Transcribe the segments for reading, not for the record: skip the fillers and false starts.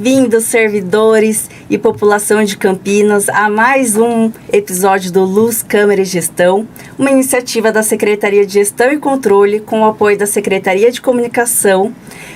Bem-vindos, servidores e população de Campinas, a mais um episódio do Luz, Câmara e Gestão, uma iniciativa da Secretaria de Gestão e Controle com o apoio da Secretaria de Comunicação,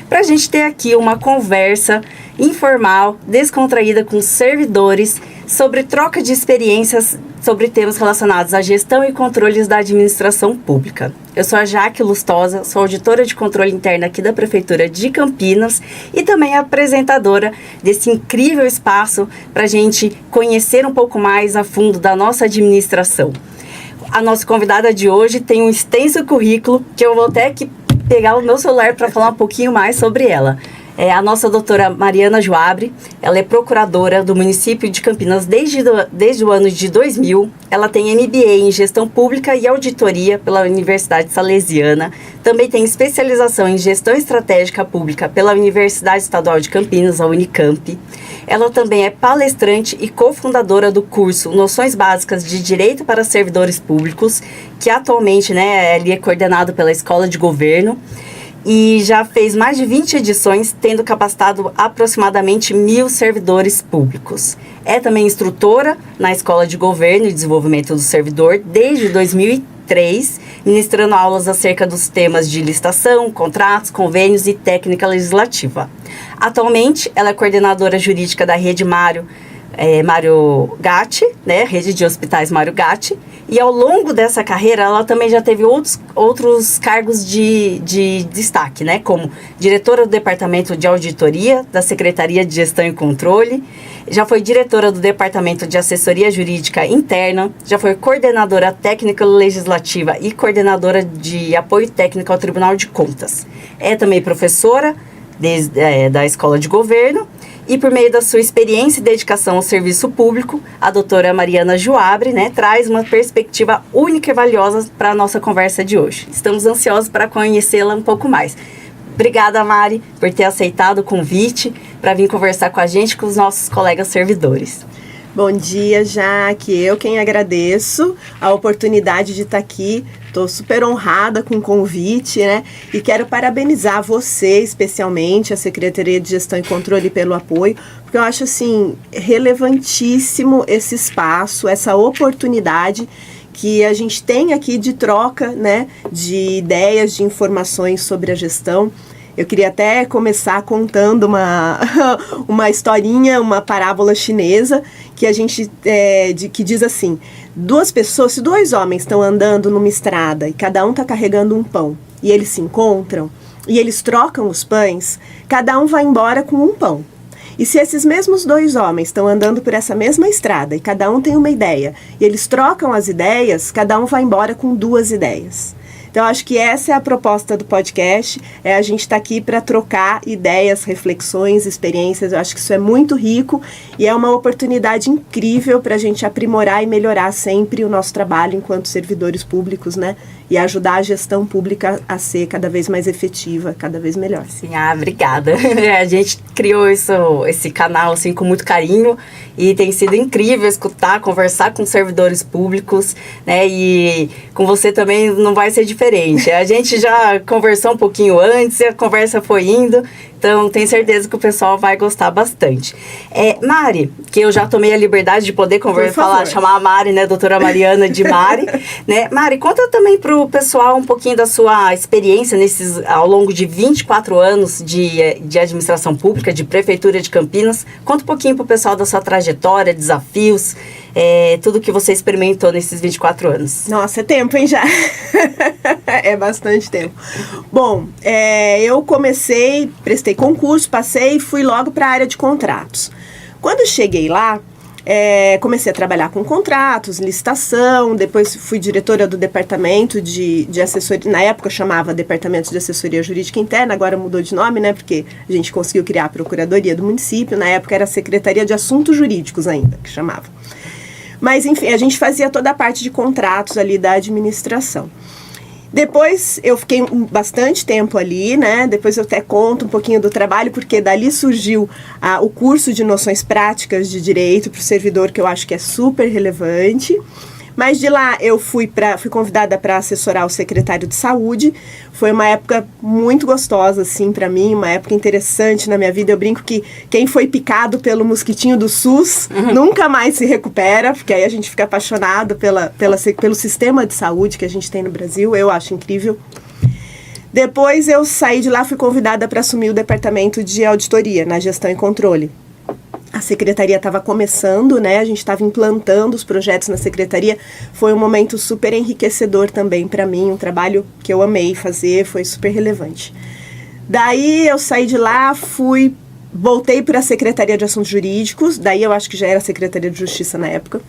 para a gente ter aqui uma conversa informal, descontraída com os servidores sobre troca de experiências sobre temas relacionados à gestão e controles da administração pública. Eu sou a Jaque Lustosa, sou auditora de controle interno aqui da Prefeitura de Campinas e também apresentadora desse incrível espaço para a gente conhecer um pouco mais a fundo da nossa administração. A nossa convidada de hoje tem um extenso currículo que eu vou até aqui pegar o meu celular para falar um pouquinho mais sobre ela. É a nossa doutora Mariana Juabre, ela é procuradora do município de Campinas desde o ano de 2000. Ela tem MBA em Gestão Pública e Auditoria pela Universidade Salesiana. Também tem especialização em Gestão Estratégica Pública pela Universidade Estadual de Campinas, a Unicamp. Ela também é palestrante e cofundadora do curso Noções Básicas de Direito para Servidores Públicos, que atualmente ele é coordenado pela Escola de Governo. E já fez mais de 20 edições, tendo capacitado aproximadamente 1.000 servidores públicos. É também instrutora na Escola de Governo e Desenvolvimento do Servidor desde 2003, ministrando aulas acerca dos temas de licitação, contratos, convênios e técnica legislativa. Atualmente, ela é coordenadora jurídica da Rede Mário Gatti, Rede de Hospitais Mário Gatti, e ao longo dessa carreira ela também já teve outros cargos de destaque, como diretora do Departamento de Auditoria da Secretaria de Gestão e Controle, já foi diretora do Departamento de Assessoria Jurídica Interna, já foi coordenadora técnica legislativa e coordenadora de apoio técnico ao Tribunal de Contas. É também professora da Escola de Governo. E por meio da sua experiência e dedicação ao serviço público, a doutora Mariana Juabre, traz uma perspectiva única e valiosa para a nossa conversa de hoje. Estamos ansiosos para conhecê-la um pouco mais. Obrigada, Mari, por ter aceitado o convite para vir conversar com a gente, com os nossos colegas servidores. Bom dia, Jaque. Eu quem agradeço a oportunidade de estar aqui. Estou super honrada com o convite, E quero parabenizar você, especialmente, a Secretaria de Gestão e Controle pelo apoio, porque eu acho, relevantíssimo esse espaço, essa oportunidade que a gente tem aqui de troca, de ideias, de informações sobre a gestão. Eu queria até começar contando uma historinha, uma parábola chinesa, que a gente que diz assim: se dois homens estão andando numa estrada e cada um está carregando um pão, e eles se encontram e eles trocam os pães, cada um vai embora com um pão. E se esses mesmos dois homens estão andando por essa mesma estrada e cada um tem uma ideia, e eles trocam as ideias, cada um vai embora com 2 ideias. Então, acho que essa é a proposta do podcast, a gente estar aqui para trocar ideias, reflexões, experiências. Eu acho que isso é muito rico e é uma oportunidade incrível para a gente aprimorar e melhorar sempre o nosso trabalho enquanto servidores públicos, e ajudar a gestão pública a ser cada vez mais efetiva, cada vez melhor. Sim, obrigada. A gente criou esse canal com muito carinho e tem sido incrível escutar, conversar com servidores públicos, e com você também não vai ser diferente. A gente já conversou um pouquinho antes e a conversa foi indo, então tenho certeza que o pessoal vai gostar bastante. Mari, que eu já tomei a liberdade de poder chamar a Mari, doutora Mariana de Mari, Mari, conta também pro pessoal um pouquinho da sua experiência ao longo de 24 anos de administração pública, de Prefeitura de Campinas. Conta um pouquinho pro pessoal da sua trajetória, desafios, tudo que você experimentou nesses 24 anos. Nossa, é tempo, hein, já? É bastante tempo. Bom, eu prestei concurso, passei e fui logo para a área de contratos. Quando cheguei lá, comecei a trabalhar com contratos, licitação, depois fui diretora do departamento de assessoria, na época chamava Departamento de Assessoria Jurídica Interna, agora mudou de nome, porque a gente conseguiu criar a Procuradoria do município, na época era a Secretaria de Assuntos Jurídicos ainda, que chamava. Mas, enfim, a gente fazia toda a parte de contratos ali da administração. Depois eu fiquei bastante tempo ali, Depois eu até conto um pouquinho do trabalho, porque dali surgiu o curso de noções práticas de direito para o servidor, que eu acho que é super relevante. Mas de lá eu fui convidada para assessorar o secretário de saúde. Foi uma época muito gostosa, assim, para mim, uma época interessante na minha vida. Eu brinco que quem foi picado pelo mosquitinho do SUS nunca mais se recupera, porque aí a gente fica apaixonado pelo sistema de saúde que a gente tem no Brasil. Eu acho incrível. Depois eu saí de lá, fui convidada para assumir o departamento de auditoria, na gestão e controle. A secretaria estava começando, né? A gente estava implantando os projetos na secretaria. Foi um momento super enriquecedor também para mim, um trabalho que eu amei fazer, foi super relevante. Daí eu saí de lá, voltei para a Secretaria de Assuntos Jurídicos, daí eu acho que já era Secretaria de Justiça na época.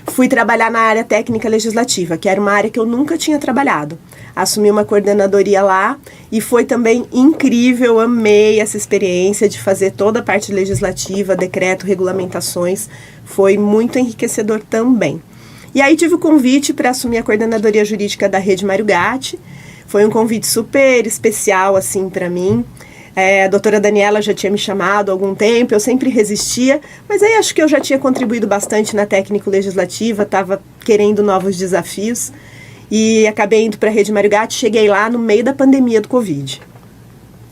Fui trabalhar na área técnica legislativa, que era uma área que eu nunca tinha trabalhado. Assumi uma coordenadoria lá e foi também incrível, amei essa experiência de fazer toda a parte legislativa, decreto, regulamentações, foi muito enriquecedor também. E aí tive o convite para assumir a coordenadoria jurídica da Rede Mário Gatti, foi um convite super especial assim para mim. A doutora Daniela já tinha me chamado há algum tempo, eu sempre resistia, mas aí acho que eu já tinha contribuído bastante na técnico-legislativa, estava querendo novos desafios e acabei indo para a Rede Mário Gatti, cheguei lá no meio da pandemia do Covid.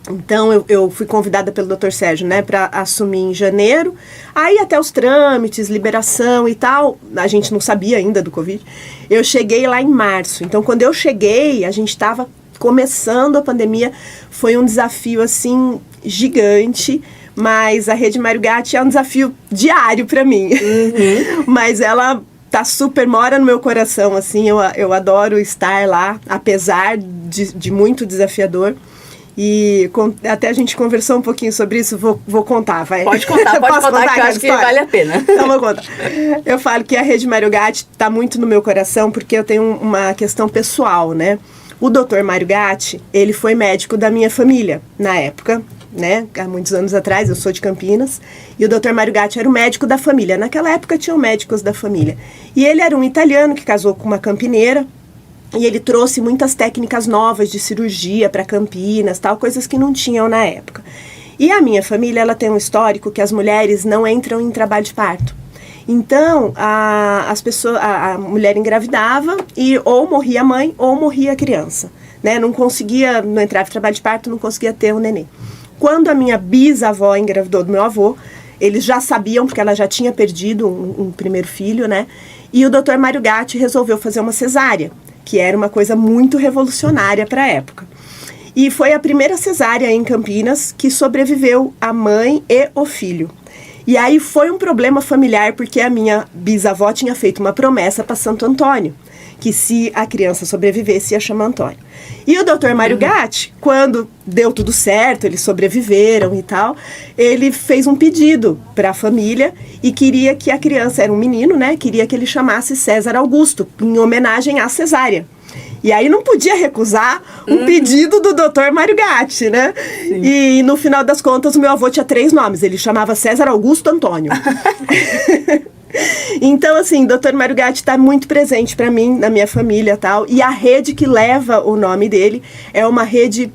Então eu fui convidada pelo Dr. Sérgio, né, para assumir em janeiro, aí até os trâmites, liberação e tal, a gente não sabia ainda do Covid, eu cheguei lá em março, então quando eu cheguei, a gente estava começando a pandemia, foi um desafio assim gigante, mas a Rede Mário Gatti é um desafio diário para mim. Mas ela tá super, mora no meu coração, assim, eu adoro estar lá, apesar de muito desafiador. E até a gente conversou um pouquinho sobre isso, vou contar, vai. Pode contar, que eu acho que vale a pena. Então vou contar. Eu falo que a Rede Mário Gatti tá muito no meu coração, porque eu tenho uma questão pessoal, né? O Dr. Mário Gatti, ele foi médico da minha família na época, né? Há muitos anos atrás, eu sou de Campinas, e o Dr. Mário Gatti era o médico da família. Naquela época tinham médicos da família. E ele era um italiano que casou com uma campineira, e ele trouxe muitas técnicas novas de cirurgia para Campinas, tal, coisas que não tinham na época. E a minha família, ela tem um histórico que as mulheres não entram em trabalho de parto. Então, a mulher engravidava e ou morria a mãe ou morria a criança, né? Não entrava em trabalho de parto, não conseguia ter o neném. Quando a minha bisavó engravidou do meu avô, eles já sabiam, porque ela já tinha perdido um primeiro filho, né? E o Dr. Mário Gatti resolveu fazer uma cesárea, que era uma coisa muito revolucionária para a época. E foi a primeira cesárea em Campinas que sobreviveu a mãe e o filho. E aí foi um problema familiar, porque a minha bisavó tinha feito uma promessa para Santo Antônio, que se a criança sobrevivesse, ia chamar Antônio. E o Dr. Mário Gatti, quando deu tudo certo, eles sobreviveram e tal, ele fez um pedido para a família e queria que a criança, era um menino, né, queria que ele chamasse César Augusto, em homenagem à cesárea. E aí não podia recusar um pedido do Dr. Mário Gatti, né? Sim. E no final das contas, o meu avô tinha 3 nomes. Ele chamava César Augusto Antônio. Então, assim, Dr. Mário Gatti está muito presente para mim, na minha família e tal. E a rede que leva o nome dele é uma rede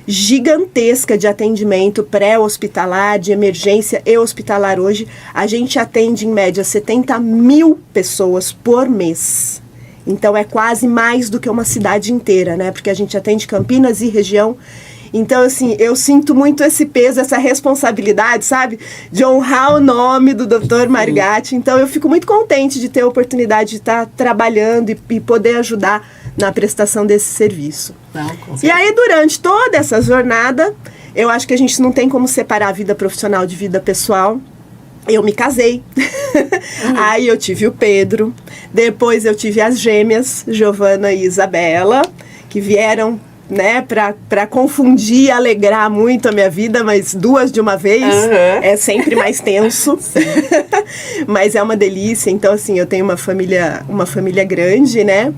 gigantesca de atendimento pré-hospitalar, de emergência e hospitalar hoje. A gente atende, em média, 70 mil pessoas por mês. Então, é quase mais do que uma cidade inteira, né? Porque a gente atende Campinas e região. Então, assim, eu sinto muito esse peso, essa responsabilidade, sabe? De honrar o nome do Dr. Mário Gatti. Então, eu fico muito contente de ter a oportunidade de estar trabalhando e poder ajudar na prestação desse serviço. E aí, durante toda essa jornada, eu acho que a gente não tem como separar a vida profissional de vida pessoal. Eu me casei, aí eu tive o Pedro, depois eu tive as gêmeas, Giovana e Isabela, que vieram, né, para confundir e alegrar muito a minha vida, mas 2 de uma vez é sempre mais tenso, mas é uma delícia. Então, assim, eu tenho uma família grande, né?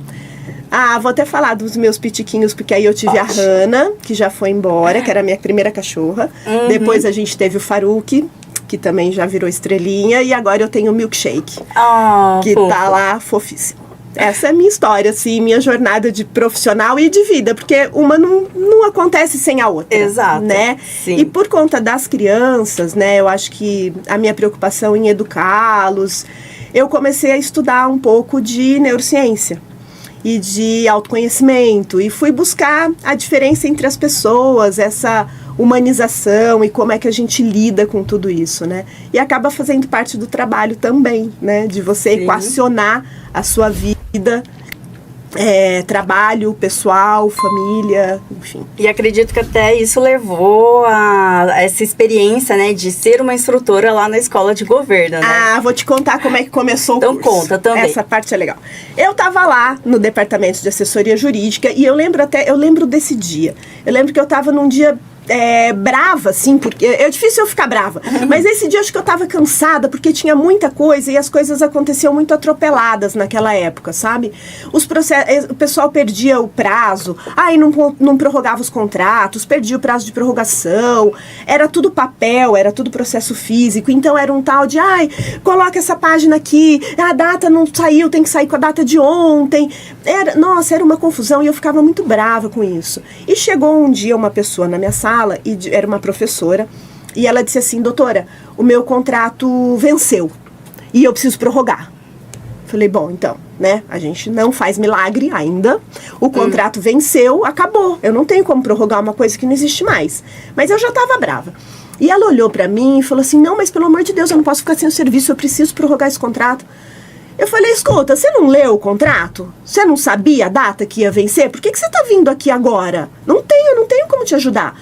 Vou até falar dos meus pitiquinhos, porque aí eu tive a Hannah, que já foi embora, que era a minha primeira cachorra. Depois a gente teve o Faruque, que também já virou estrelinha, e agora eu tenho o Milkshake, que fofo. Tá lá fofíssimo. Essa é a minha história, assim, minha jornada de profissional e de vida, porque uma não acontece sem a outra. Exato. Né? Sim. E por conta das crianças, né, eu acho que a minha preocupação em educá-los, eu comecei a estudar um pouco de neurociência e de autoconhecimento, e fui buscar a diferença entre as pessoas, essa humanização e como é que a gente lida com tudo isso, né? E acaba fazendo parte do trabalho também, né? De você equacionar a sua vida, trabalho, pessoal, família, enfim. E acredito que até isso levou a essa experiência, né, de ser uma instrutora lá na escola de governo, né? Ah, vou te contar como é que começou o curso. Então conta também. Essa parte é legal. Eu tava lá no departamento de assessoria jurídica e eu lembro desse dia. Eu lembro que eu tava num dia brava, assim, porque é difícil eu ficar brava, mas esse dia eu acho que eu tava cansada, porque tinha muita coisa e as coisas aconteciam muito atropeladas naquela época, sabe? O pessoal perdia o prazo, aí não prorrogava os contratos, perdia o prazo de prorrogação, era tudo papel, era tudo processo físico, então era um tal de, coloca essa página aqui, a data não saiu, tem que sair com a data de ontem, era uma confusão e eu ficava muito brava com isso. E chegou um dia uma pessoa na minha sala, e era uma professora, e ela disse assim: doutora, o meu contrato venceu e eu preciso prorrogar. Falei, bom, então, né, a gente não faz milagre ainda, o contrato venceu, acabou, eu não tenho como prorrogar uma coisa que não existe mais. Mas eu já estava brava. E ela olhou para mim e falou assim: não, mas pelo amor de Deus, eu não posso ficar sem o serviço, eu preciso prorrogar esse contrato. Eu falei, escuta, você não leu o contrato? Você não sabia a data que ia vencer? Por que você está vindo aqui agora? Eu não tenho como te ajudar.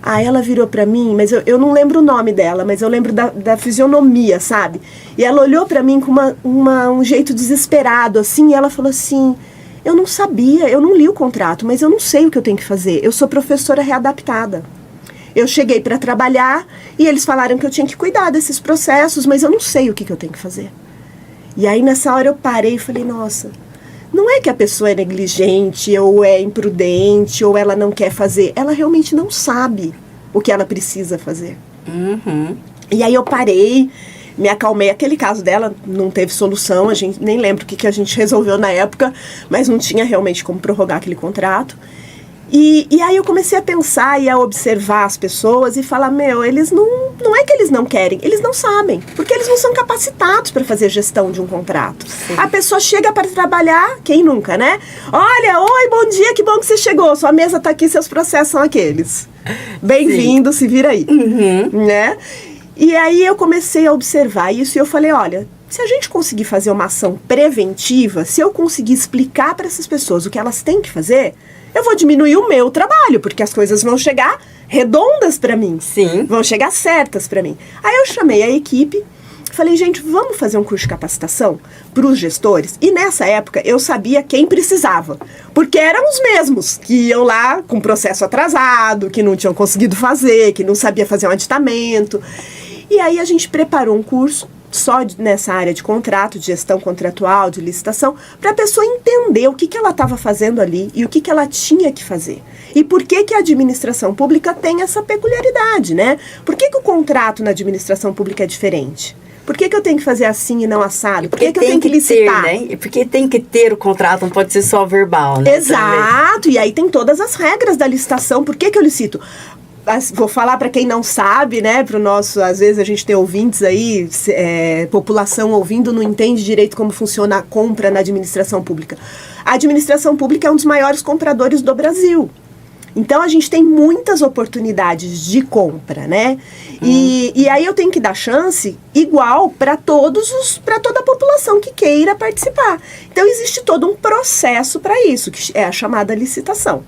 Aí ela virou pra mim, mas eu não lembro o nome dela, mas eu lembro da fisionomia, sabe? E ela olhou pra mim com um jeito desesperado, assim, e ela falou assim: eu não sabia, eu não li o contrato, mas eu não sei o que eu tenho que fazer. Eu sou professora readaptada. Eu cheguei pra trabalhar e eles falaram que eu tinha que cuidar desses processos, mas eu não sei o que eu tenho que fazer. E aí nessa hora eu parei e falei, nossa, não é que a pessoa é negligente, ou é imprudente, ou ela não quer fazer. Ela realmente não sabe o que ela precisa fazer. Uhum. E aí eu parei, me acalmei. Aquele caso dela não teve solução, a gente nem lembra o que a gente resolveu na época, mas não tinha realmente como prorrogar aquele contrato. E aí eu comecei a pensar e a observar as pessoas e falar, eles não é que eles não querem, eles não sabem, porque eles não são capacitados para fazer gestão de um contrato. Sim. A pessoa chega para trabalhar, quem nunca, né? Olha, oi, bom dia, que bom que você chegou, sua mesa tá aqui, seus processos são aqueles. Bem-vindo, se vira aí. Uhum. Né? E aí eu comecei a observar isso e eu falei, olha, se a gente conseguir fazer uma ação preventiva, se eu conseguir explicar para essas pessoas o que elas têm que fazer, eu vou diminuir o meu trabalho, porque as coisas vão chegar redondas para mim. Sim. Vão chegar certas para mim. Aí eu chamei a equipe, falei, gente, vamos fazer um curso de capacitação para os gestores? E nessa época eu sabia quem precisava, porque eram os mesmos que iam lá com processo atrasado, que não tinham conseguido fazer, que não sabia fazer um aditamento. E aí a gente preparou um curso só nessa área de contrato, de gestão contratual, de licitação, para a pessoa entender o que ela estava fazendo ali e o que ela tinha que fazer. E por que a administração pública tem essa peculiaridade, né? Por que o contrato na administração pública é diferente? Por que eu tenho que fazer assim e não assado? Por que eu tenho que licitar? Ter, né? Porque tem que ter o contrato, não pode ser só verbal, né? Exato, também. E aí tem todas as regras da licitação. Por que eu licito? Vou falar para quem não sabe, né, para o nosso, às vezes a gente tem ouvintes aí, população ouvindo, não entende direito como funciona a compra na administração pública. A administração pública é um dos maiores compradores do Brasil. Então a gente tem muitas oportunidades de compra, né? E aí eu tenho que dar chance igual para toda a população que queira participar. Então existe todo um processo para isso, que é a chamada licitação.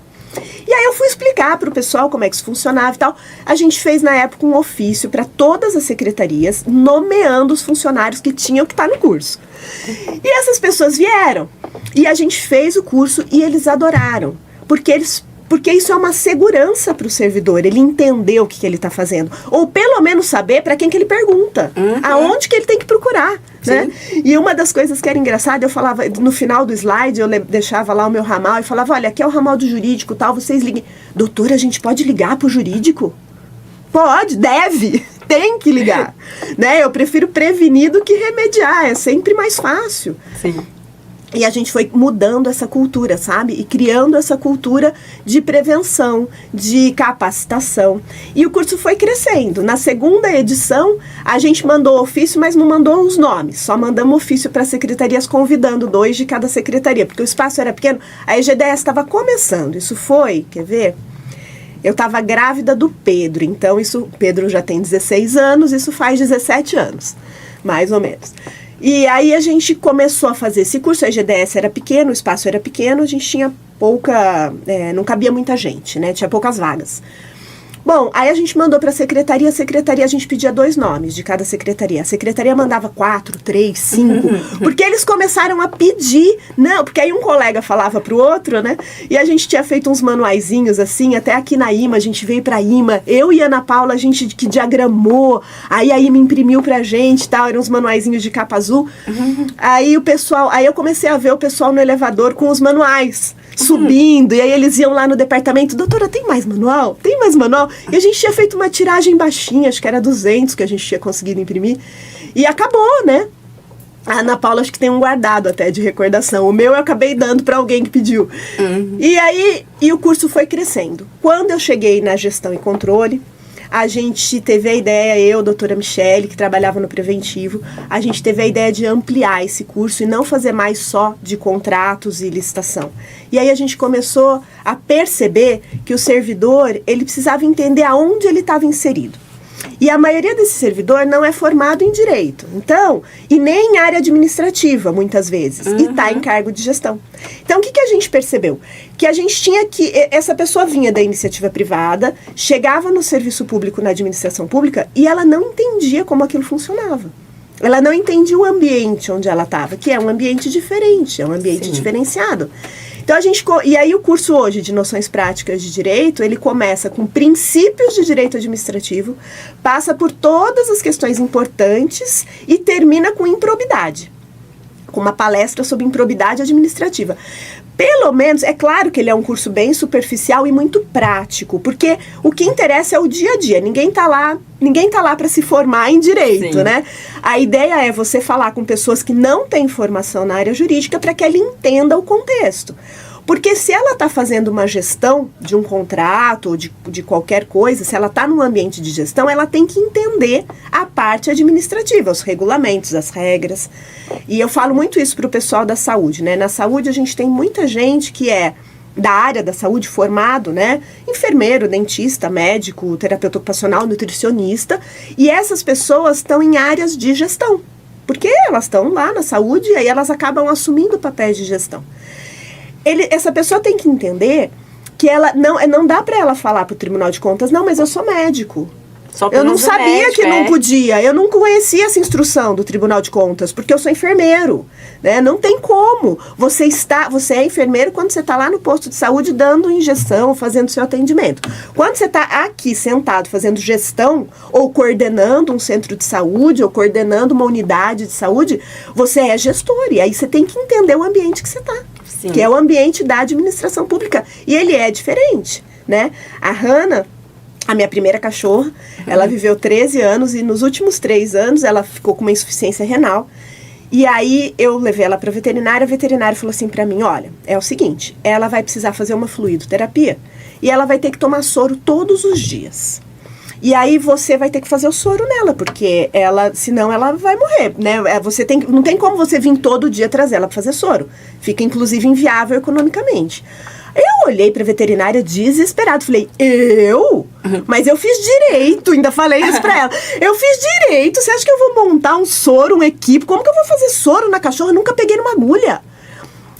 E aí eu fui explicar para o pessoal como é que isso funcionava e tal. A gente fez na época um ofício para todas as secretarias, nomeando os funcionários que tinham que estar no curso. E essas pessoas vieram. E a gente fez o curso e eles adoraram. Porque isso é uma segurança para o servidor, ele entender o que ele está fazendo. Ou pelo menos saber para quem que ele pergunta, aonde que ele tem que procurar. Né? E uma das coisas que era engraçada, eu falava, no final do slide, eu deixava lá o meu ramal e falava, olha, aqui é o ramal do jurídico, tal, vocês liguem. Doutora, a gente pode ligar para o jurídico? Pode, deve, tem que ligar. Né? Eu prefiro prevenir do que remediar, é sempre mais fácil. Sim. E a gente foi mudando essa cultura, sabe? E criando essa cultura de prevenção, de capacitação. E o curso foi crescendo. Na segunda edição, a gente mandou ofício, mas não mandou os nomes. Só mandamos ofício para as secretarias, convidando 2 de cada secretaria, porque o espaço era pequeno. A EGDS estava começando. Isso foi, quer ver? Eu estava grávida do Pedro. Então, o Pedro já tem 16 anos, isso faz 17 anos, mais ou menos. E aí a gente começou a fazer esse curso, a EGDS era pequeno, o espaço era pequeno, a gente tinha não cabia muita gente, né? Tinha poucas vagas. Bom, aí a gente mandou para a secretaria a gente pedia 2 nomes de cada secretaria. A secretaria mandava 4, 3, 5, porque eles começaram a pedir, não, porque aí um colega falava pro outro, né? E a gente tinha feito uns manuaizinhos assim, até aqui na IMA, a gente veio pra IMA, eu e a Ana Paula, a gente que diagramou, aí a IMA imprimiu pra gente e tal, eram uns manuaizinhos de capa azul. Aí eu comecei a ver o pessoal no elevador com os manuais, subindo, e aí eles iam lá no departamento, doutora, tem mais manual? Tem mais manual? E a gente tinha feito uma tiragem baixinha, acho que era 200 que a gente tinha conseguido imprimir, e acabou, né? A Ana Paula acho que tem um guardado até de recordação, o meu eu acabei dando para alguém que pediu. E aí, o curso foi crescendo. Quando eu cheguei na gestão e controle, a gente teve a ideia, eu, doutora Michele, que trabalhava no preventivo, a gente teve a ideia de ampliar esse curso e não fazer mais só de contratos e licitação. E aí a gente começou a perceber que o servidor, ele precisava entender aonde ele estava inserido. E a maioria desse servidor não é formado em direito, então, e nem em área administrativa, muitas vezes, e está em cargo de gestão. Então, o que a gente percebeu? Que a gente tinha que, essa pessoa vinha da iniciativa privada, chegava no serviço público, na administração pública, e ela não entendia como aquilo funcionava. Ela não entendia o ambiente onde ela estava, que é um ambiente diferente, é um ambiente diferenciado. Então e aí o curso hoje de noções práticas de direito, ele começa com princípios de direito administrativo, passa por todas as questões importantes e termina com improbidade, com uma palestra sobre improbidade administrativa. Pelo menos, é claro que ele é um curso bem superficial e muito prático, porque o que interessa é o dia a dia. Ninguém tá lá para se formar em direito, né? A ideia é você falar com pessoas que não têm formação na área jurídica para que ela entenda o contexto. Porque se ela está fazendo uma gestão de um contrato ou de qualquer coisa, se ela está num ambiente de gestão, ela tem que entender a parte administrativa, os regulamentos, as regras. E eu falo muito isso para o pessoal da saúde, né? Na saúde a gente tem muita gente que é da área da saúde formado, né? Enfermeiro, dentista, médico, terapeuta ocupacional, nutricionista. E essas pessoas estão em áreas de gestão. Porque elas estão lá na saúde e aí elas acabam assumindo papéis de gestão. Essa pessoa tem que entender que ela não dá para ela falar para o Tribunal de Contas, não, mas eu sou médico. Eu não sabia médico, que não podia, eu não conhecia essa instrução do Tribunal de Contas, porque eu sou enfermeiro, né? Não tem como. Você é enfermeiro quando você está lá no posto de saúde dando injeção, fazendo seu atendimento. Quando você está aqui sentado fazendo gestão, ou coordenando um centro de saúde, ou coordenando uma unidade de saúde, você é gestor, e aí você tem que entender o ambiente que você está. Que é o ambiente da administração pública. E ele é diferente, né? A Hannah, a minha primeira cachorra, ela viveu 13 anos e nos últimos 3 anos ela ficou com uma insuficiência renal. E aí eu levei ela para a veterinária falou assim para mim, olha, é o seguinte, ela vai precisar fazer uma fluidoterapia e ela vai ter que tomar soro todos os dias. E aí você vai ter que fazer o soro nela, porque senão ela vai morrer, né? Não tem como você vir todo dia trazer ela para fazer soro. Fica, inclusive, inviável economicamente. Eu olhei pra veterinária desesperado, falei, Mas eu fiz direito, ainda falei isso pra ela. Eu fiz direito, você acha que eu vou montar um soro, um equipe? Como que eu vou fazer soro na cachorra? Eu nunca peguei numa agulha.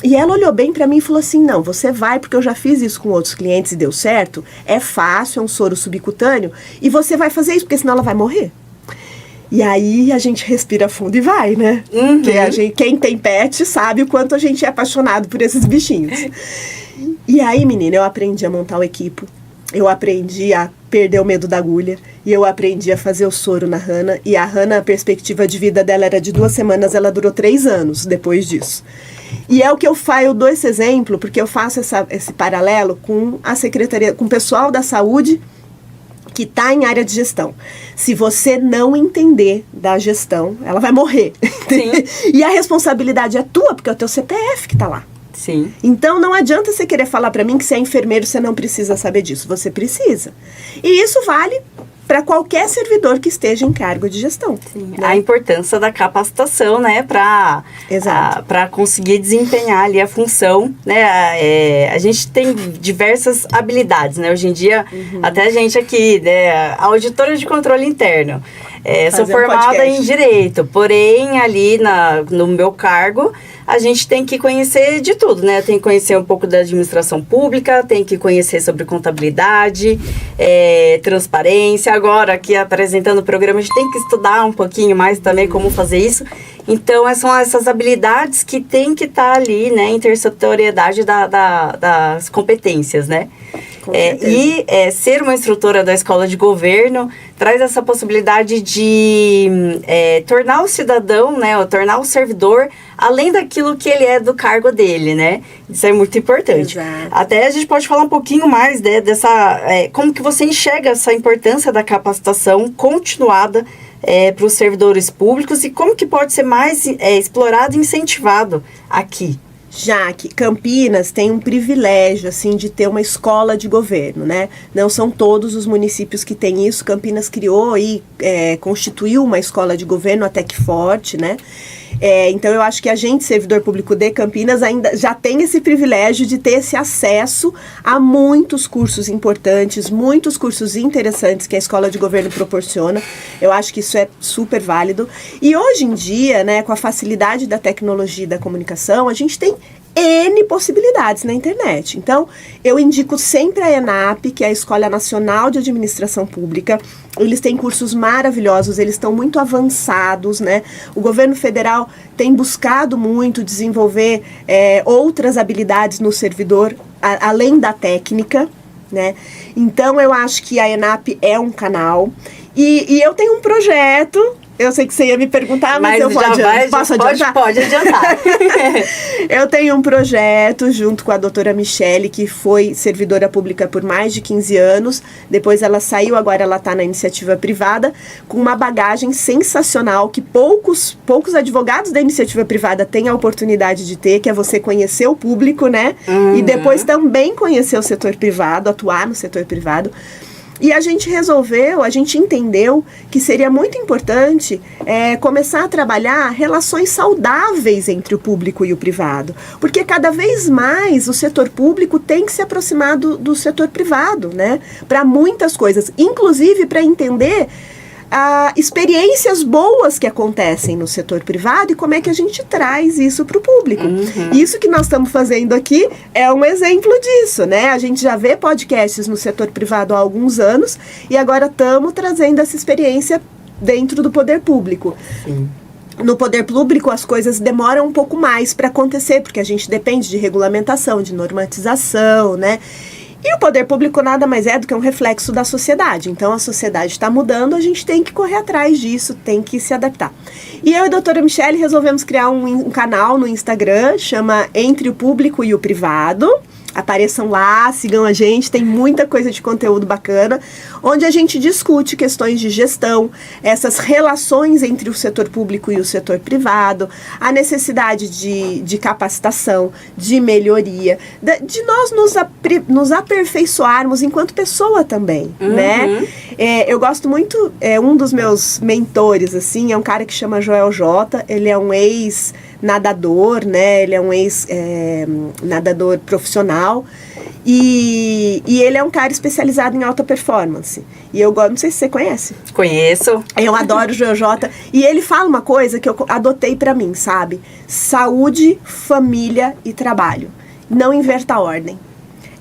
E ela olhou bem pra mim e falou assim, não, você vai, porque eu já fiz isso com outros clientes e deu certo, é fácil, é um soro subcutâneo, e você vai fazer isso, porque senão ela vai morrer. E aí a gente respira fundo e vai, né? Porque quem tem pet sabe o quanto a gente é apaixonado por esses bichinhos. E aí, menina, eu aprendi a montar o equipo, eu aprendi a perder o medo da agulha, e eu aprendi a fazer o soro na Hannah, e a Hannah, a perspectiva de vida dela era de 2 semanas, ela durou 3 anos depois disso. E é o que eu faço, eu dou esse exemplo, porque eu faço esse paralelo com a secretaria, com o pessoal da saúde, que está em área de gestão. Se você não entender da gestão, ela vai morrer. Sim. E a responsabilidade é tua, porque é o teu CPF que está lá. Sim. Então, não adianta você querer falar para mim que você é enfermeiro, você não precisa saber disso. Você precisa. E isso vale para qualquer servidor que esteja em cargo de gestão. Sim. Né? A importância da capacitação, né, para conseguir desempenhar ali a função, né, a gente tem diversas habilidades, né, hoje em dia, até a gente aqui, né, auditora de controle interno, sou formada em Direito, porém ali no meu cargo, a gente tem que conhecer de tudo, né? Tem que conhecer um pouco da administração pública, tem que conhecer sobre contabilidade, transparência. Agora, aqui apresentando o programa, a gente tem que estudar um pouquinho mais também como fazer isso. Então, são essas habilidades que tem que estar ali, né? Intersetoriedade das competências, né? Ser uma instrutora da escola de governo traz essa possibilidade de tornar o cidadão, né, ou tornar o servidor além daquilo que ele é do cargo dele, né? Isso é muito importante. Exato. Até a gente pode falar um pouquinho mais, né, dessa como que você enxerga essa importância da capacitação continuada para os servidores públicos e como que pode ser mais explorado e incentivado aqui. Jaque, Campinas tem um privilégio, assim, de ter uma escola de governo, né? Não são todos os municípios que têm isso. Campinas criou e constituiu uma escola de governo até que forte, né? Então, eu acho que a gente, servidor público de Campinas, ainda já tem esse privilégio de ter esse acesso a muitos cursos importantes, muitos cursos interessantes que a escola de governo proporciona. Eu acho que isso é super válido. E hoje em dia, né, com a facilidade da tecnologia e da comunicação, a gente tem N possibilidades na internet. Então, eu indico sempre a ENAP, que é a Escola Nacional de Administração Pública. Eles têm cursos maravilhosos, eles estão muito avançados, né? O governo federal tem buscado muito desenvolver outras habilidades no servidor, além da técnica, né? Então, eu acho que a ENAP é um canal. E eu tenho um projeto. Eu sei que você ia me perguntar, mas eu posso adiantar? Pode adiantar. Eu tenho um projeto junto com a doutora Michele, que foi servidora pública por mais de 15 anos. Depois ela saiu, agora ela está na iniciativa privada, com uma bagagem sensacional que poucos advogados da iniciativa privada têm a oportunidade de ter, que é você conhecer o público, né? E depois também conhecer o setor privado, atuar no setor privado. E a gente entendeu que seria muito importante começar a trabalhar relações saudáveis entre o público e o privado. Porque cada vez mais o setor público tem que se aproximar do setor privado, né? Para muitas coisas, inclusive para entender experiências boas que acontecem no setor privado e como é que a gente traz isso para o público. Isso que nós estamos fazendo aqui é um exemplo disso, né? A gente já vê podcasts no setor privado há alguns anos e agora estamos trazendo essa experiência dentro do poder público. Sim. No poder público as coisas demoram um pouco mais para acontecer, porque a gente depende de regulamentação, de normatização, né? E o poder público nada mais é do que um reflexo da sociedade. Então, a sociedade está mudando, a gente tem que correr atrás disso, tem que se adaptar. E eu e a doutora Michele resolvemos criar um canal no Instagram, chama Entre o Público e o Privado. Apareçam lá, sigam a gente, tem muita coisa de conteúdo bacana, onde a gente discute questões de gestão, essas relações entre o setor público e o setor privado, a necessidade de capacitação, de melhoria, de nós nos aperfeiçoarmos enquanto pessoa também, né? Eu gosto muito, um dos meus mentores, assim, é um cara que chama Joel J, ele é um ex-nadador, né? Ele é um ex-nadador profissional. E ele é um cara especializado em alta performance. E eu gosto, não sei se você conhece. Conheço. Eu adoro o Joel J. E ele fala uma coisa que eu adotei pra mim, sabe? Saúde, família e trabalho. Não inverta a ordem.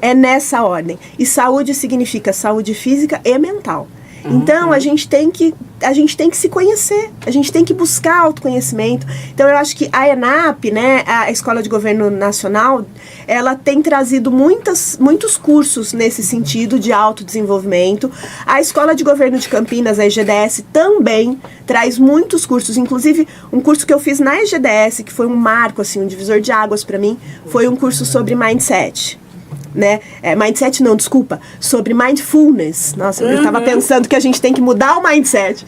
É nessa ordem. E saúde significa saúde física e mental. Então, a gente tem que se conhecer, a gente tem que buscar autoconhecimento. Então, eu acho que a ENAP, né, a Escola de Governo Nacional, ela tem trazido muitos cursos nesse sentido de autodesenvolvimento. A Escola de Governo de Campinas, a EGDS, também traz muitos cursos. Inclusive, um curso que eu fiz na EGDS, que foi um marco, assim, um divisor de águas para mim, foi um curso sobre mindset. né? Mindset não, desculpa, sobre mindfulness. Nossa, eu estava pensando que a gente tem que mudar o mindset.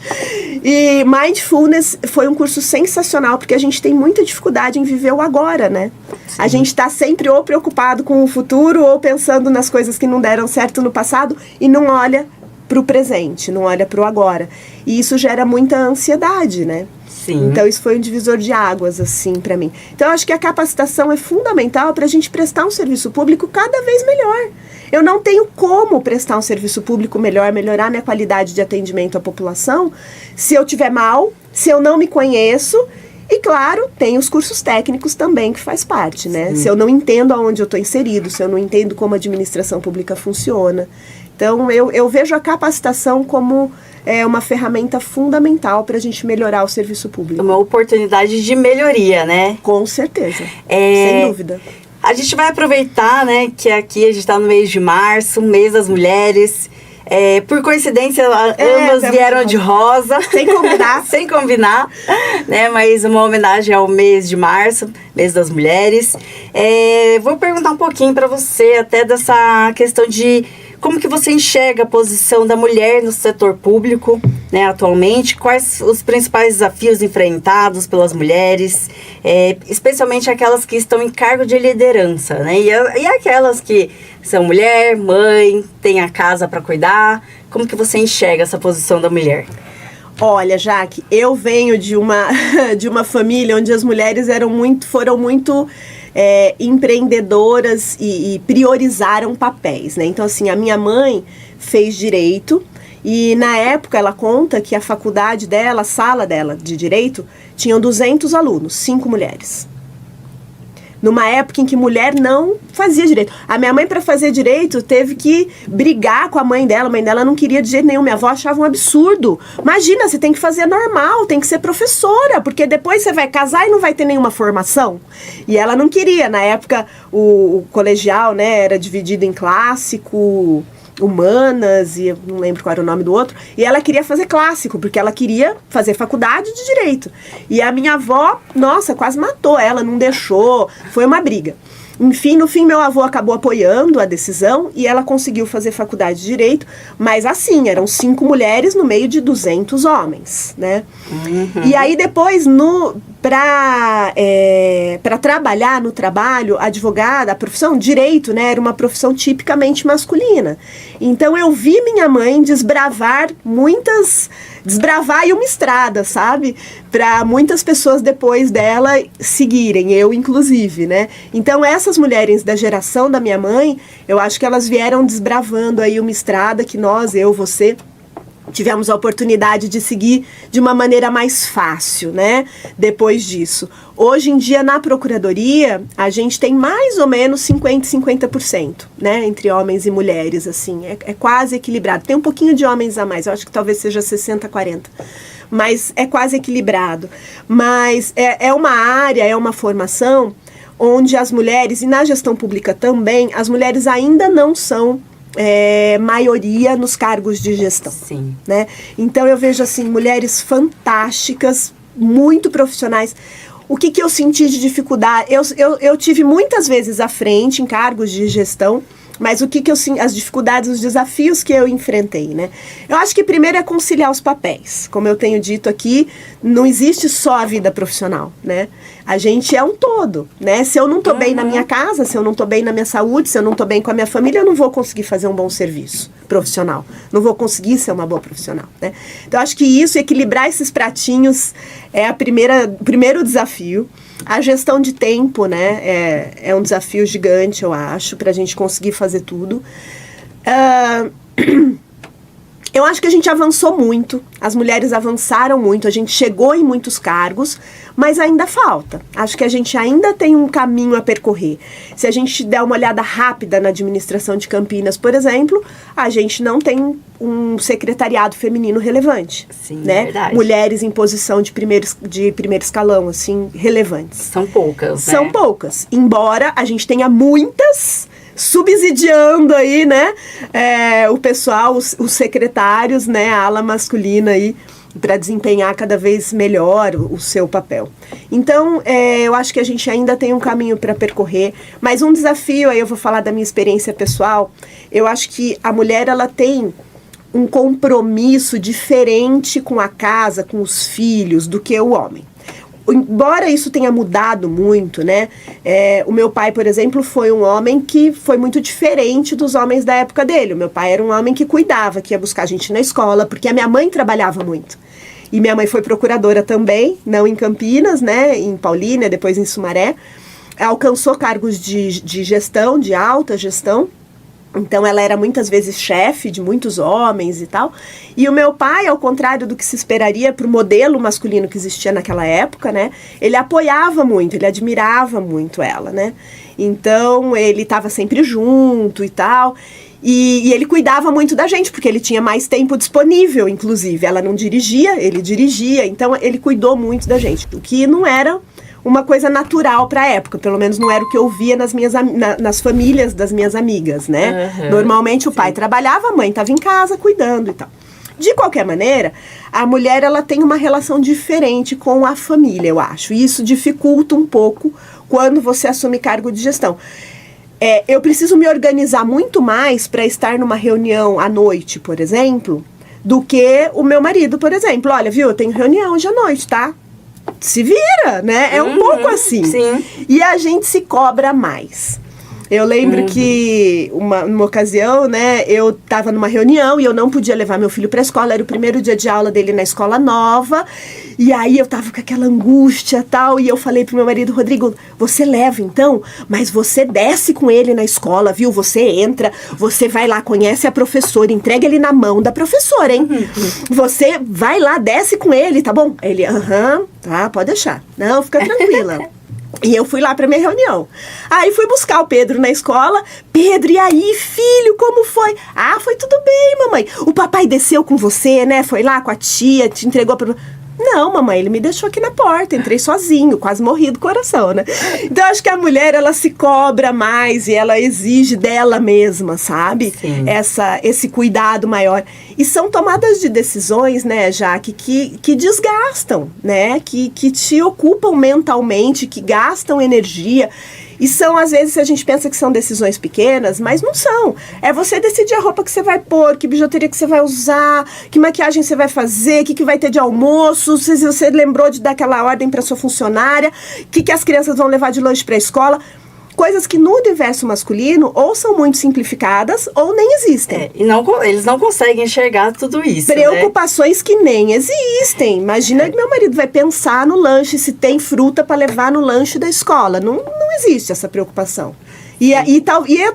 E mindfulness foi um curso sensacional, porque a gente tem muita dificuldade em viver o agora, né? Sim. A gente está sempre ou preocupado com o futuro ou pensando nas coisas que não deram certo no passado e não olha para o presente, não olha para o agora. E isso gera muita ansiedade, né? Sim. Então, isso foi um divisor de águas, assim, para mim. Então, eu acho que a capacitação é fundamental para a gente prestar um serviço público cada vez melhor. Eu não tenho como prestar um serviço público melhor, melhorar minha qualidade de atendimento à população, se eu estiver mal, se eu não me conheço. E, claro, tem os cursos técnicos também, que faz parte, né? Sim. Se eu não entendo aonde eu estou inserido, se eu não entendo como a administração pública funciona. Então, eu vejo a capacitação como uma ferramenta fundamental para a gente melhorar o serviço público. Uma oportunidade de melhoria, né? Com certeza, sem dúvida. A gente vai aproveitar, né, que aqui a gente está no mês de março, mês das mulheres. Por coincidência, ambas vieram de rosa. Sem combinar. Sem combinar, né? Mas uma homenagem ao mês de março, mês das mulheres. Vou perguntar um pouquinho para você até dessa questão de como que você enxerga a posição da mulher no setor público, né, atualmente? Quais os principais desafios enfrentados pelas mulheres, especialmente aquelas que estão em cargo de liderança, né? E aquelas que são mulher, mãe, tem a casa para cuidar. Como que você enxerga essa posição da mulher? Olha, Jaque, eu venho de uma família onde as mulheres foram muito empreendedoras e priorizaram papéis, né? Então, assim, a minha mãe fez direito e, na época, ela conta que a faculdade dela, a sala dela de direito, tinham 200 alunos, 5 mulheres. Numa época em que mulher não fazia direito. A minha mãe, para fazer direito, teve que brigar com a mãe dela não queria de jeito nenhum. Minha avó achava um absurdo. Imagina, você tem que fazer normal, tem que ser professora, porque depois você vai casar e não vai ter nenhuma formação. E ela não queria. Na época, o colegial, né, era dividido em clássico, humanas, e eu não lembro qual era o nome do outro, e ela queria fazer clássico, porque ela queria fazer faculdade de direito. E a minha avó, nossa, quase matou ela, não deixou, foi uma briga. Enfim, no fim, meu avô acabou apoiando a decisão e ela conseguiu fazer faculdade de direito, mas assim, eram 5 mulheres no meio de 200 homens, né? E aí depois, para trabalhar no trabalho, advogada, a profissão, direito, né, era uma profissão tipicamente masculina. Então eu vi minha mãe desbravar e uma estrada, sabe? Para muitas pessoas depois dela seguirem, eu inclusive, né? Então essas mulheres da geração da minha mãe, eu acho que elas vieram desbravando aí uma estrada que nós, eu, você, tivemos a oportunidade de seguir de uma maneira mais fácil, né? Depois disso. Hoje em dia, na Procuradoria, a gente tem mais ou menos 50%, né? Entre homens e mulheres, assim. É quase equilibrado. Tem um pouquinho de homens a mais. Eu acho que talvez seja 60-40. Mas é quase equilibrado. Mas é uma área, é uma formação onde as mulheres, e na gestão pública também, as mulheres ainda não são maioria nos cargos de gestão. Sim. Né? Então eu vejo assim, mulheres fantásticas, muito profissionais. O que eu senti de dificuldade? Eu tive muitas vezes à frente em cargos de gestão, mas as dificuldades, os desafios que eu enfrentei, né? Eu acho que primeiro é conciliar os papéis. Como eu tenho dito aqui, não existe só a vida profissional, né? A gente é um todo, né? Se eu não tô bem na minha casa, se eu não tô bem na minha saúde, se eu não tô bem com a minha família, eu não vou conseguir fazer um bom serviço profissional. Não vou conseguir ser uma boa profissional, né? Então, acho que equilibrar esses pratinhos é o primeiro desafio. A gestão de tempo, né, é um desafio gigante, eu acho, para a gente conseguir fazer tudo. Eu acho que a gente avançou muito, as mulheres avançaram muito, a gente chegou em muitos cargos, mas ainda falta. Acho que a gente ainda tem um caminho a percorrer. Se a gente der uma olhada rápida na administração de Campinas, por exemplo, a gente não tem um secretariado feminino relevante. Sim, né? Verdade. Mulheres em posição de primeiro escalão, assim, relevantes. São poucas, né? São poucas, embora a gente tenha muitas subsidiando aí, né, o pessoal, os secretários, né, a ala masculina aí para desempenhar cada vez melhor o seu papel. Então, eu acho que a gente ainda tem um caminho para percorrer, mas um desafio, aí eu vou falar da minha experiência pessoal, eu acho que a mulher, ela tem um compromisso diferente com a casa, com os filhos, do que o homem. Embora isso tenha mudado muito, né? O meu pai, por exemplo, foi um homem que foi muito diferente dos homens da época dele. O meu pai era um homem que cuidava, que ia buscar a gente na escola, porque a minha mãe trabalhava muito. E minha mãe foi procuradora também, não em Campinas, né? Em Paulínia, depois em Sumaré. Alcançou cargos de gestão, de alta gestão. Então, ela era muitas vezes chefe de muitos homens e tal. E o meu pai, ao contrário do que se esperaria para o modelo masculino que existia naquela época, né? Ele apoiava muito, ele admirava muito ela, né? Então, ele estava sempre junto e tal. E ele cuidava muito da gente, porque ele tinha mais tempo disponível, inclusive. Ela não dirigia, ele dirigia. Então, ele cuidou muito da gente. O que não era uma coisa natural para a época, pelo menos não era o que eu via nas famílias das minhas amigas, né? Uhum, normalmente o pai trabalhava, a mãe estava em casa cuidando e tal. De qualquer maneira, a mulher, ela tem uma relação diferente com a família, eu acho. E isso dificulta um pouco quando você assume cargo de gestão. Eu preciso me organizar muito mais para estar numa reunião à noite, por exemplo, do que o meu marido, por exemplo. Olha, viu, eu tenho reunião hoje à noite, tá? Se vira, né? É um pouco assim. Sim. E a gente se cobra mais. Eu lembro que numa ocasião, né, eu estava numa reunião e eu não podia levar meu filho para a escola, era o primeiro dia de aula dele na escola nova, e aí eu tava com aquela angústia e tal, e eu falei pro meu marido, Rodrigo, você leva então, mas você desce com ele na escola, viu? Você entra, você vai lá, conhece a professora, entrega ele na mão da professora, hein? Você vai lá, desce com ele, tá bom? Ele, tá, pode deixar. Não, fica tranquila. E eu fui lá pra minha reunião. Aí fui buscar o Pedro na escola. Pedro, e aí, filho, como foi? Ah, foi tudo bem, mamãe. O papai desceu com você, né? Foi lá com a tia, te entregou pra... Não, mamãe, ele me deixou aqui na porta, entrei sozinho, quase morri do coração, né? Então, acho que a mulher, ela se cobra mais e ela exige dela mesma, sabe? Sim. Esse cuidado maior. E são tomadas de decisões, né, Jaque, que desgastam, né? Que te ocupam mentalmente, que gastam energia. E são, às vezes, a gente pensa que são decisões pequenas, mas não são. É você decidir a roupa que você vai pôr, que bijuteria que você vai usar, que maquiagem você vai fazer, o que vai ter de almoço, se você lembrou de dar aquela ordem para sua funcionária, o que as crianças vão levar de lanche para a escola. Coisas que no universo masculino ou são muito simplificadas ou nem existem. E eles não conseguem enxergar tudo isso, preocupações, né? Que nem existem. Imagina que meu marido vai pensar no lanche, se tem fruta para levar no lanche da escola. Não existe essa preocupação. E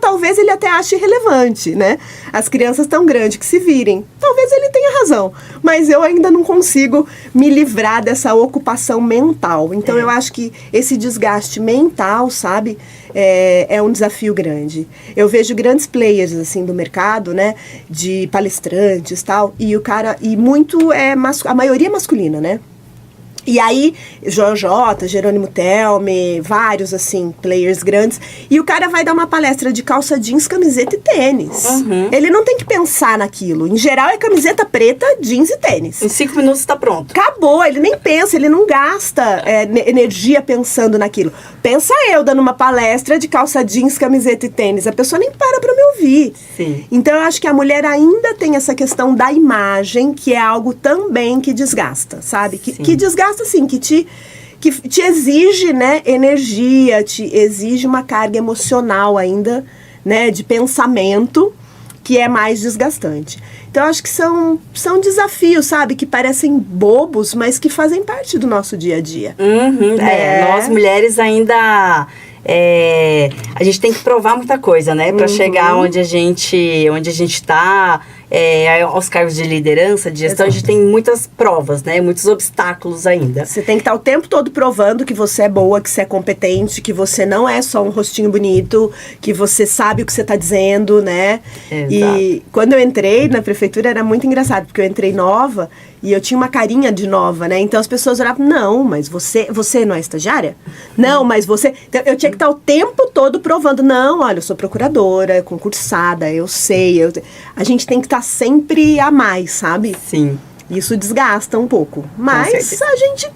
talvez ele até ache irrelevante, né? As crianças tão grandes que se virem. Talvez ele tenha razão, mas eu ainda não consigo me livrar dessa ocupação mental. Então eu acho que esse desgaste mental, sabe, é um desafio grande. Eu vejo grandes players assim do mercado, né, de palestrantes e tal, e muito a maioria é masculina, né? E aí, Jota, Jerônimo Telme, vários, assim, players grandes. E o cara vai dar uma palestra de calça jeans, camiseta e tênis. Uhum. Ele não tem que pensar naquilo. Em geral, é camiseta preta, jeans e tênis. Em 5 minutos está pronto. Acabou, ele nem pensa, ele não gasta energia pensando naquilo. Pensa eu dando uma palestra de calça jeans, camiseta e tênis. A pessoa nem para pra me ouvir. Sim. Então, eu acho que a mulher ainda tem essa questão da imagem, que é algo também que desgasta, sabe? Que desgasta, assim, que te exige, né, energia, te exige uma carga emocional ainda, né, de pensamento, que é mais desgastante. Então, acho que são desafios, sabe, que parecem bobos, mas que fazem parte do nosso dia a dia. Uhum, nós mulheres ainda... a gente tem que provar muita coisa, né? Pra chegar onde a gente tá, aos cargos de liderança, de gestão. Exato. A gente tem muitas provas, né? Muitos obstáculos ainda. Você tem que estar o tempo todo provando que você é boa, que você é competente, que você não é só um rostinho bonito, que você sabe o que você está dizendo, né? Exato. E quando eu entrei na prefeitura era muito engraçado, porque eu entrei nova e eu tinha uma carinha de nova, né? Então as pessoas olhavam, não, mas você não é estagiária? Não, mas você... Então, eu tinha que estar o tempo todo provando, não, olha, eu sou procuradora, concursada, eu sei. A gente tem que estar sempre a mais, sabe? Sim. Isso desgasta um pouco. Mas certeza. a gente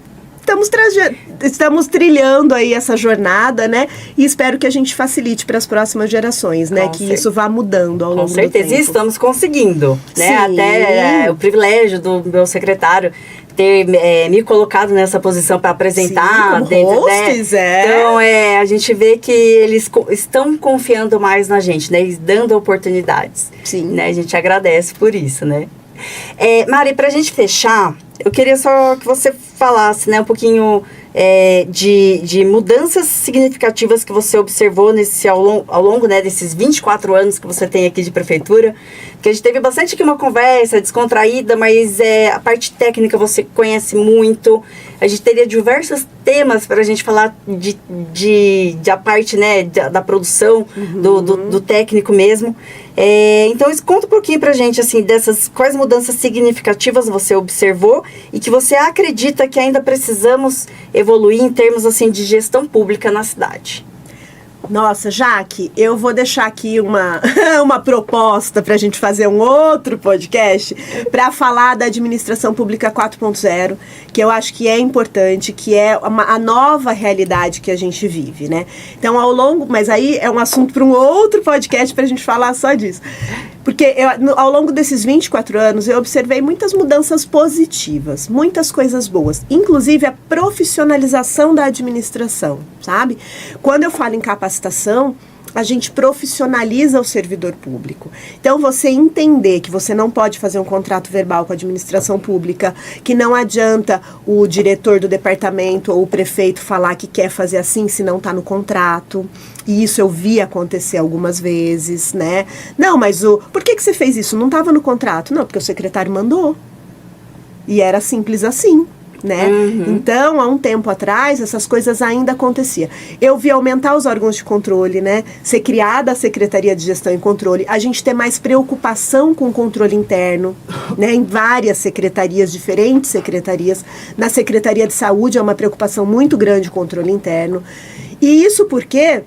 estamos trilhando aí essa jornada, né? E espero que a gente facilite para as próximas gerações, né? Que isso vá mudando ao longo do tempo. Com certeza, e estamos conseguindo, né? Sim. Até o privilégio do meu secretário ter me colocado nessa posição para apresentar. Sim, como hosts, Então, a gente vê que eles estão confiando mais na gente, né? E dando oportunidades. Sim. Né? A gente agradece por isso, né? Mari, para a gente fechar, eu queria só que você falasse, né, um pouquinho de mudanças significativas que você observou ao longo, né, desses 24 anos que você tem aqui de prefeitura. Porque a gente teve bastante aqui uma conversa descontraída, mas a parte técnica você conhece muito. A gente teria diversos temas para a gente falar a parte, né, da produção, do técnico mesmo. Então, conta um pouquinho pra gente, assim, quais mudanças significativas você observou e que você acredita que ainda precisamos evoluir em termos, assim, de gestão pública na cidade. Nossa, Jaque, eu vou deixar aqui uma proposta para a gente fazer um outro podcast para falar da administração pública 4.0, que eu acho que é importante, que é a nova realidade que a gente vive, né? Então, mas aí é um assunto para um outro podcast para a gente falar só disso. Porque ao longo desses 24 anos, eu observei muitas mudanças positivas, muitas coisas boas, inclusive a profissionalização da administração, sabe? Quando eu falo em capacitação, a gente profissionaliza o servidor público. Então, você entender que você não pode fazer um contrato verbal com a administração pública, que não adianta o diretor do departamento ou o prefeito falar que quer fazer assim se não está no contrato. E isso eu vi acontecer algumas vezes, né? Não, mas por que você fez isso? Não estava no contrato? Não, porque o secretário mandou. E era simples assim. Né? Então, há um tempo atrás, essas coisas ainda aconteciam. Eu vi aumentar os órgãos de controle, né? Ser criada a Secretaria de Gestão e Controle, a gente ter mais preocupação com o controle interno, né? Em várias secretarias, diferentes secretarias. Na Secretaria de Saúde é uma preocupação muito grande o controle interno. E isso porque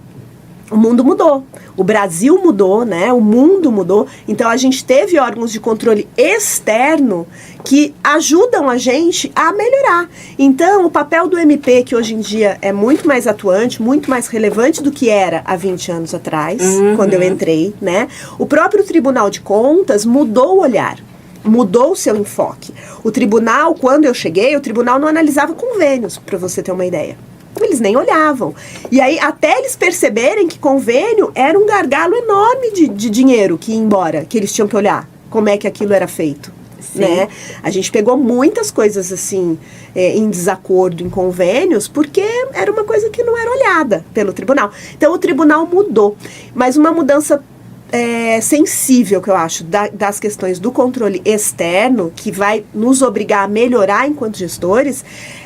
o mundo mudou. O Brasil mudou, né? O mundo mudou. Então, a gente teve órgãos de controle externo que ajudam a gente a melhorar. Então, o papel do MP, que hoje em dia é muito mais atuante, muito mais relevante do que era há 20 anos atrás, quando eu entrei, né? O próprio Tribunal de Contas mudou o olhar. Mudou o seu enfoque. O tribunal, quando eu cheguei, o tribunal não analisava convênios, para você ter uma ideia. Eles nem olhavam. E aí, até eles perceberem que convênio era um gargalo enorme de dinheiro que ia embora, que eles tinham que olhar como é que aquilo era feito. Né? A gente pegou muitas coisas assim, em desacordo, em convênios, porque era uma coisa que não era olhada pelo tribunal. Então, o tribunal mudou. Mas uma mudança sensível, que eu acho, das questões do controle externo, que vai nos obrigar a melhorar enquanto gestores,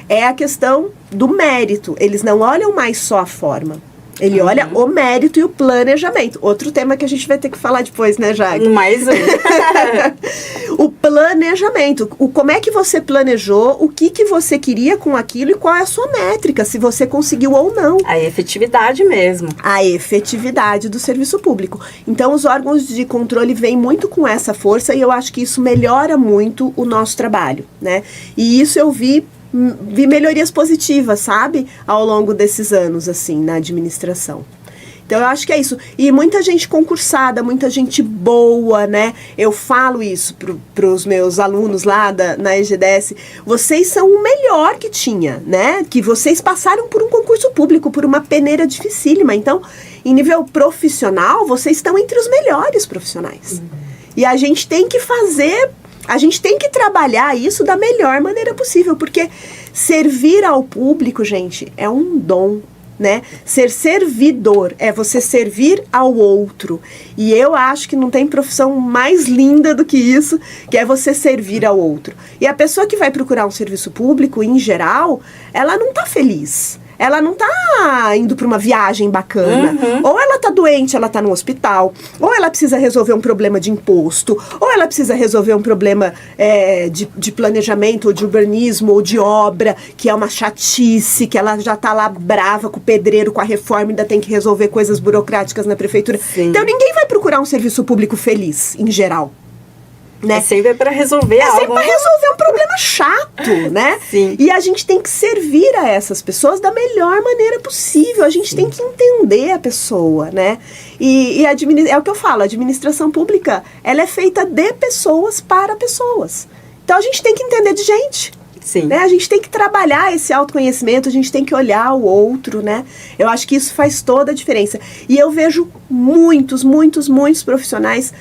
é a questão do mérito. Eles não olham mais só a forma. Ele olha o mérito e o planejamento. Outro tema que a gente vai ter que falar depois, né, Jaque? Mais um. O planejamento. Como é que você planejou, o que você queria com aquilo e qual é a sua métrica, se você conseguiu ou não. A efetividade mesmo. A efetividade do serviço público. Então, os órgãos de controle vêm muito com essa força e eu acho que isso melhora muito o nosso trabalho, né? E isso eu vi melhorias positivas, sabe? Ao longo desses anos, assim, na administração. Então, eu acho que é isso. E muita gente concursada, muita gente boa, né? Eu falo isso para os meus alunos lá na EGDS. Vocês são o melhor que tinha, né? Que vocês passaram por um concurso público, por uma peneira dificílima. Então, em nível profissional, vocês estão entre os melhores profissionais. E a gente tem que trabalhar isso da melhor maneira possível, porque servir ao público, gente, é um dom, né? Ser servidor é você servir ao outro. E eu acho que não tem profissão mais linda do que isso, que é você servir ao outro. E a pessoa que vai procurar um serviço público, em geral, ela não tá feliz. Ela não tá indo para uma viagem bacana. Ou ela tá doente, ela tá no hospital. Ou ela precisa resolver um problema de imposto. Ou ela precisa resolver um problema de planejamento, ou de urbanismo, ou de obra, que é uma chatice, que ela já tá lá brava com o pedreiro, com a reforma, ainda tem que resolver coisas burocráticas na prefeitura. Sim. Então, ninguém vai procurar um serviço público feliz, em geral. né? É sempre para resolver algo. É sempre para resolver um problema chato, né? Sim. E a gente tem que servir a essas pessoas da melhor maneira possível. A gente tem que entender a pessoa, né? E é o que eu falo, a administração pública, ela é feita de pessoas para pessoas. Então a gente tem que entender de gente. Sim. Né? A gente tem que trabalhar esse autoconhecimento, a gente tem que olhar o outro, né? Eu acho que isso faz toda a diferença. E eu vejo muitos profissionais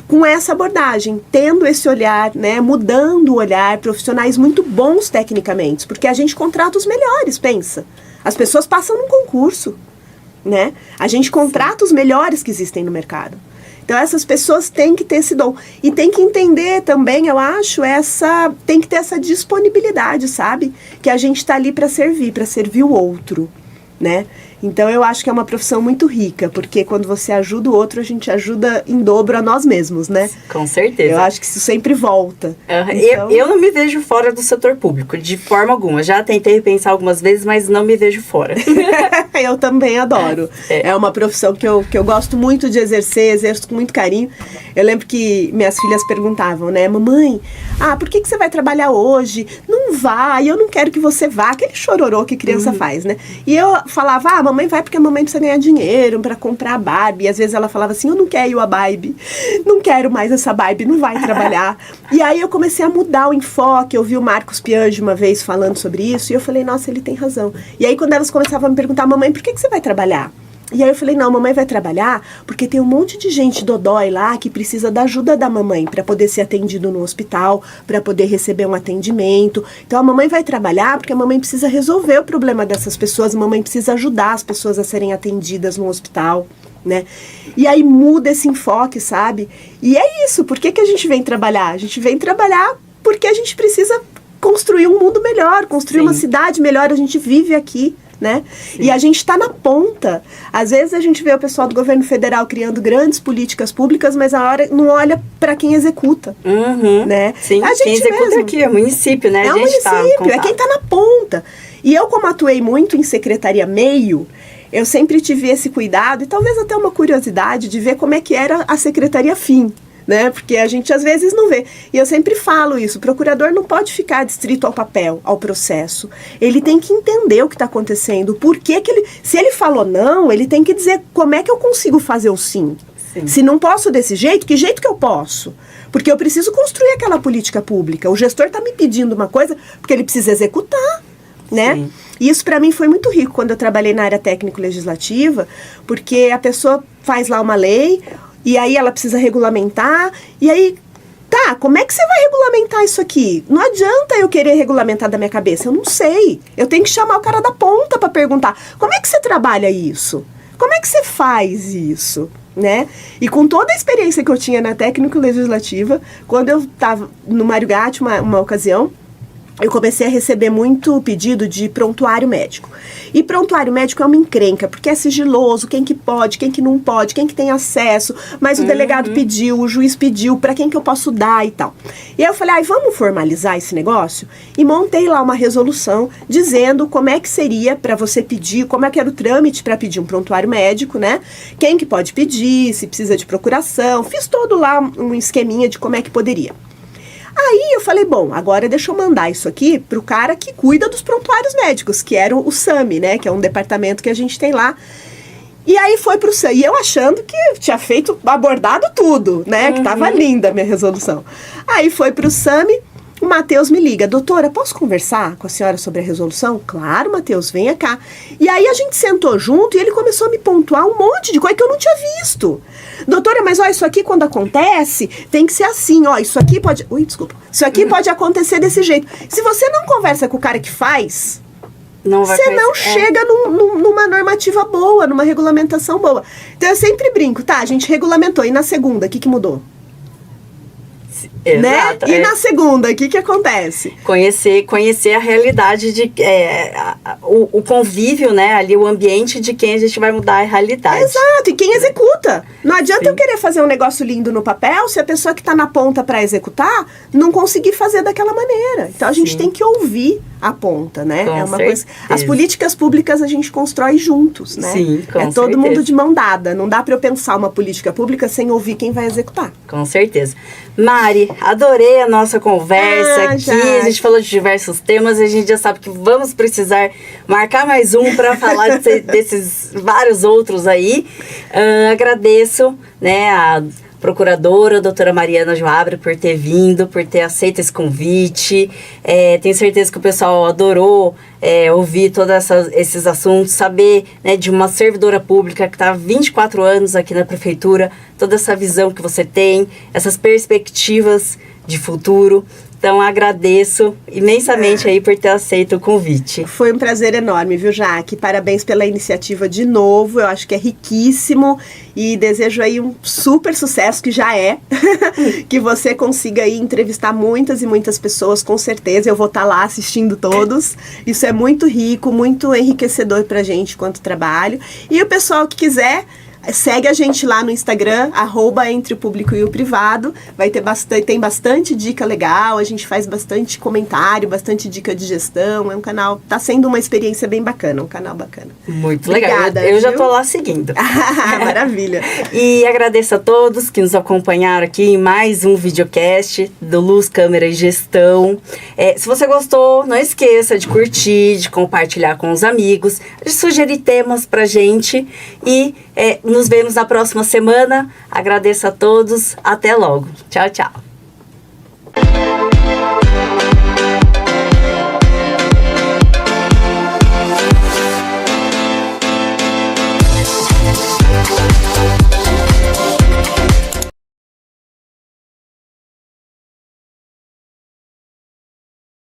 com essa abordagem, tendo esse olhar, né? Mudando o olhar, profissionais muito bons tecnicamente, porque a gente contrata os melhores, pensa. As pessoas passam num concurso, né? A gente contrata os melhores que existem no mercado. Então, essas pessoas têm que ter esse dom. E tem que entender também, eu acho, tem que ter essa disponibilidade, sabe? Que a gente está ali para servir o outro, né? Então, eu acho que é uma profissão muito rica, porque quando você ajuda o outro, a gente ajuda em dobro a nós mesmos, né? Com certeza. Eu acho que isso sempre volta. Então... eu não me vejo fora do setor público, de forma alguma. Já tentei pensar algumas vezes, mas não me vejo fora. Eu também adoro. É uma profissão que eu gosto muito de exerço com muito carinho. Eu lembro que minhas filhas perguntavam, né? Mamãe, por que você vai trabalhar hoje? Não vai, eu não quero que você vá. Aquele chororô que criança faz, né? E eu falava, mamãe vai porque a mamãe precisa ganhar dinheiro para comprar a Barbie. E às vezes ela falava assim, eu não quero a Barbie. Não quero mais essa Barbie, não vai trabalhar. E aí eu comecei a mudar o enfoque. Eu vi o Marcos Piangi uma vez falando sobre isso. E eu falei, nossa, ele tem razão. E aí quando elas começavam a me perguntar, mamãe, por que você vai trabalhar? E aí eu falei, não, mamãe vai trabalhar porque tem um monte de gente dodói lá que precisa da ajuda da mamãe para poder ser atendido no hospital, para poder receber um atendimento. Então a mamãe vai trabalhar porque a mamãe precisa resolver o problema dessas pessoas, a mamãe precisa ajudar as pessoas a serem atendidas no hospital, né? E aí muda esse enfoque, sabe? E é isso, por que a gente vem trabalhar? A gente vem trabalhar porque a gente precisa construir um mundo melhor, construir uma cidade melhor, a gente vive aqui, né? E a gente está na ponta. Às vezes a gente vê o pessoal do governo federal criando grandes políticas públicas, mas a hora não olha para quem executa, né? Sim, a gente quem executa aqui é o município, né? É o município, é quem está na ponta. E eu, como atuei muito em secretaria meio, eu sempre tive esse cuidado e talvez até uma curiosidade de ver como é que era a secretaria fim, né? Porque a gente às vezes não vê. E eu sempre falo isso, o procurador não pode ficar adstrito ao papel, ao processo. Ele tem que entender o que está acontecendo, por que ele... Se ele falou não, ele tem que dizer como é que eu consigo fazer o sim. Se não posso desse jeito, que jeito que eu posso? Porque eu preciso construir aquela política pública. O gestor está me pedindo uma coisa porque ele precisa executar, né? E isso para mim foi muito rico quando eu trabalhei na área técnico-legislativa, porque a pessoa faz lá uma lei... E aí ela precisa regulamentar, e aí, como é que você vai regulamentar isso aqui? Não adianta eu querer regulamentar da minha cabeça, eu não sei. Eu tenho que chamar o cara da ponta para perguntar, como é que você trabalha isso? Como é que você faz isso? Né? E com toda a experiência que eu tinha na técnico-legislativa, quando eu estava no Mário Gatti, uma ocasião, eu comecei a receber muito pedido de prontuário médico. E prontuário médico é uma encrenca, porque é sigiloso, quem que pode, quem que não pode, quem que tem acesso, mas o delegado pediu, o juiz pediu, para quem que eu posso dar e tal. E aí eu falei, vamos formalizar esse negócio? E montei lá uma resolução dizendo como é que seria para você pedir, como é que era o trâmite para pedir um prontuário médico, né? Quem que pode pedir, se precisa de procuração, fiz todo lá um esqueminha de como é que poderia. Aí eu falei, bom, agora deixa eu mandar isso aqui pro cara que cuida dos prontuários médicos, que era o SAMI, né, que é um departamento que a gente tem lá. E aí foi pro SAMI, e eu achando que tinha abordado tudo, né, que tava linda a minha resolução. Aí foi pro SAMI, o Matheus me liga, doutora, posso conversar com a senhora sobre a resolução? Claro, Matheus, venha cá. E aí a gente sentou junto e ele começou a me pontuar um monte de coisa que eu não tinha visto. Doutora, mas ó, isso aqui quando acontece, tem que ser assim, ó, isso aqui pode... Isso aqui pode acontecer desse jeito. Se você não conversa com o cara que faz, você não chega numa normativa boa, numa regulamentação boa. Então eu sempre brinco, a gente regulamentou, e na segunda, o que mudou? Exato, né? E na segunda, o que acontece? Conhecer a realidade de o convívio, né? Ali o ambiente de quem a gente vai mudar a realidade. Exato, e quem executa. Não adianta eu querer fazer um negócio lindo no papel se a pessoa que está na ponta para executar não conseguir fazer daquela maneira. Então a gente tem que ouvir a ponta, né? Com é uma certeza. coisa. As políticas públicas a gente constrói juntos, né? Sim, com é todo certeza. mundo de mão dada. Não dá para eu pensar uma política pública sem ouvir quem vai executar. Com certeza. Mari, Adorei a nossa conversa aqui. Já. A gente falou de diversos temas e a gente já sabe que vamos precisar marcar mais um para falar desses vários outros aí. Agradeço, né, a procuradora, a doutora Mariana Joabre, por ter vindo, por ter aceito esse convite. Tenho certeza que o pessoal adorou ouvir todos esses assuntos, saber, né, de uma servidora pública que está há 24 anos aqui na prefeitura, toda essa visão que você tem, essas perspectivas de futuro. Então, agradeço imensamente aí por ter aceito o convite. Foi um prazer enorme, viu, Jaque? Parabéns pela iniciativa de novo, eu acho que é riquíssimo e desejo aí um super sucesso, que já é, que você consiga aí entrevistar muitas e muitas pessoas, com certeza, eu vou estar lá assistindo todos. Isso é muito rico, muito enriquecedor pra gente quanto trabalho. E o pessoal que quiser, segue a gente lá no Instagram, @entre o público e o privado. Tem bastante dica legal, a gente faz bastante comentário, bastante dica de gestão. É um canal, tá sendo uma experiência bem bacana, um canal bacana. Muito Obrigada, legal. Eu já viu? tô lá seguindo. Maravilha. E agradeço a todos que nos acompanharam aqui em mais um videocast do Luz, Câmera e Gestão. Se você gostou, não esqueça de curtir, de compartilhar com os amigos, de sugerir temas pra gente e nos vemos na próxima semana. Agradeço a todos. Até logo. Tchau, tchau.